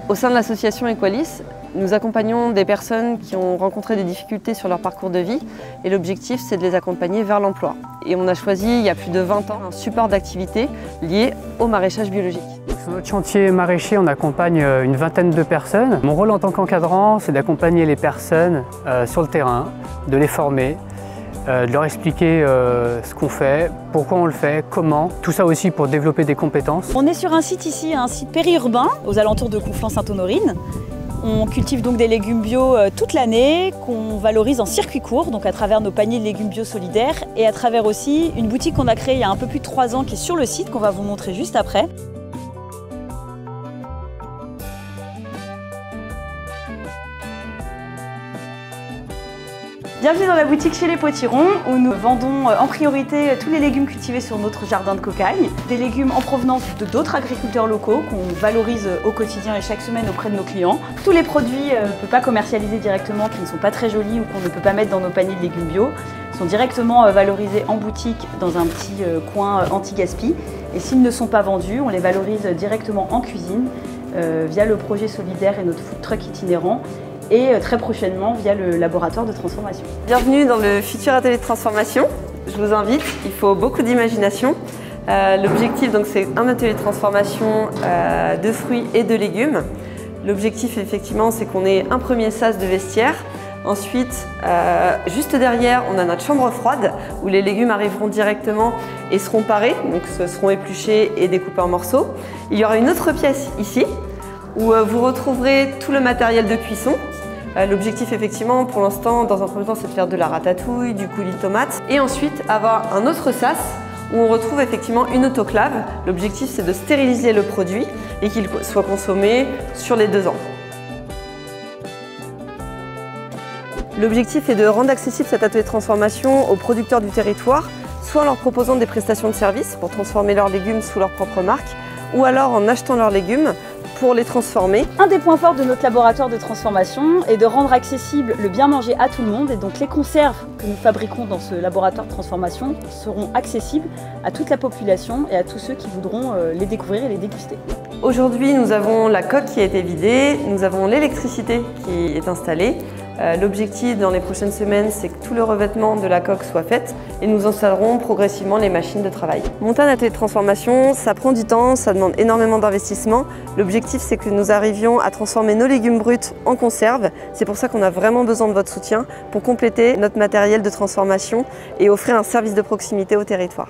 Au sein de l'association Equalis, nous accompagnons des personnes qui ont rencontré des difficultés sur leur parcours de vie et l'objectif c'est de les accompagner vers l'emploi. Et on a choisi il y a plus de 20 ans un support d'activité lié au maraîchage biologique. Sur notre chantier maraîcher, on accompagne une vingtaine de personnes. Mon rôle en tant qu'encadrant, c'est d'accompagner les personnes sur le terrain, de les former, de leur expliquer ce qu'on fait, pourquoi on le fait, comment. Tout ça aussi pour développer des compétences. On est sur un site ici, un site périurbain, aux alentours de Conflans-Sainte-Honorine. On cultive donc des légumes bio toute l'année, qu'on valorise en circuit court, donc à travers nos paniers de légumes bio solidaires et à travers aussi une boutique qu'on a créée il y a un peu plus de 3 ans qui est sur le site, qu'on va vous montrer juste après. Bienvenue dans la boutique chez les Potirons où nous vendons en priorité tous les légumes cultivés sur notre jardin de cocagne. Des légumes en provenance d'autres agriculteurs locaux qu'on valorise au quotidien et chaque semaine auprès de nos clients. Tous les produits qu'on ne peut pas commercialiser directement, qui ne sont pas très jolis ou qu'on ne peut pas mettre dans nos paniers de légumes bio, sont directement valorisés en boutique dans un petit coin anti-gaspi. Et s'ils ne sont pas vendus, on les valorise directement en cuisine via le projet solidaire et notre food truck itinérant. Et très prochainement via le laboratoire de transformation. Bienvenue dans le futur atelier de transformation. Je vous invite, il faut beaucoup d'imagination. L'objectif c'est un atelier de transformation de fruits et de légumes. L'objectif effectivement c'est qu'on ait un premier sas de vestiaire. Ensuite, juste derrière, on a notre chambre froide où les légumes arriveront directement et seront parés, donc seront épluchés et découpés en morceaux. Il y aura une autre pièce ici où vous retrouverez tout le matériel de cuisson. L'objectif effectivement pour l'instant, dans un premier temps, c'est de faire de la ratatouille, du coulis de tomates et ensuite avoir un autre sas où on retrouve effectivement une autoclave. L'objectif c'est de stériliser le produit et qu'il soit consommé sur les 2 ans. L'objectif est de rendre accessible cet atelier de transformation aux producteurs du territoire, soit en leur proposant des prestations de services pour transformer leurs légumes sous leur propre marque, ou alors en achetant leurs légumes pour les transformer. Un des points forts de notre laboratoire de transformation est de rendre accessible le bien manger à tout le monde et donc les conserves que nous fabriquons dans ce laboratoire de transformation seront accessibles à toute la population et à tous ceux qui voudront les découvrir et les déguster. Aujourd'hui, nous avons la coque qui a été vidée, nous avons l'électricité qui est installée. L'objectif dans les prochaines semaines, c'est que tout le revêtement de la coque soit fait et nous installerons progressivement les machines de travail. Monter un atelier de transformation, ça prend du temps, ça demande énormément d'investissement. L'objectif, c'est que nous arrivions à transformer nos légumes bruts en conserve. C'est pour ça qu'on a vraiment besoin de votre soutien pour compléter notre matériel de transformation et offrir un service de proximité au territoire.